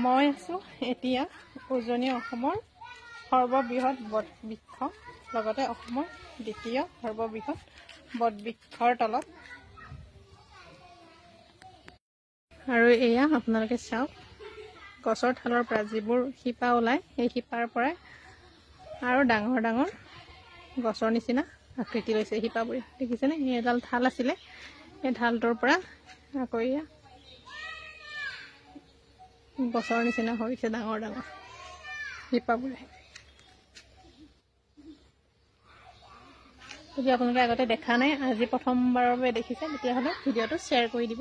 মই আছো এতিয়া উজনি অসমৰ সৰ্ববৃহৎ বটবৃক্ষ লগতে অসমৰ দ্বিতীয় সৰ্ববৃহৎ বটবৃক্ষৰ তলত আৰু এয়া আপোনালোকে চাওক গছৰ ঠালৰ পৰা যিবোৰ শিপা ওলাই সেই শিপাৰ পৰা আৰু ডাঙৰ ডাঙৰ গছৰ নিচিনা আকৃতি লৈছে শিপাবোৰে দেখিছেনে এই এডাল ঢাল আছিলে এই ঢালটোৰ পৰা আকৌ এয়া গছৰ নিচিনা হৈছে ডাঙৰ ডাঙৰ শিপাবোৰে যদি আপোনালোকে আগতে দেখা নাই আজি প্ৰথমবাৰৰ বাবে দেখিছে তেতিয়াহ'লে ভিডিঅ'টো শ্বেয়াৰ কৰি দিব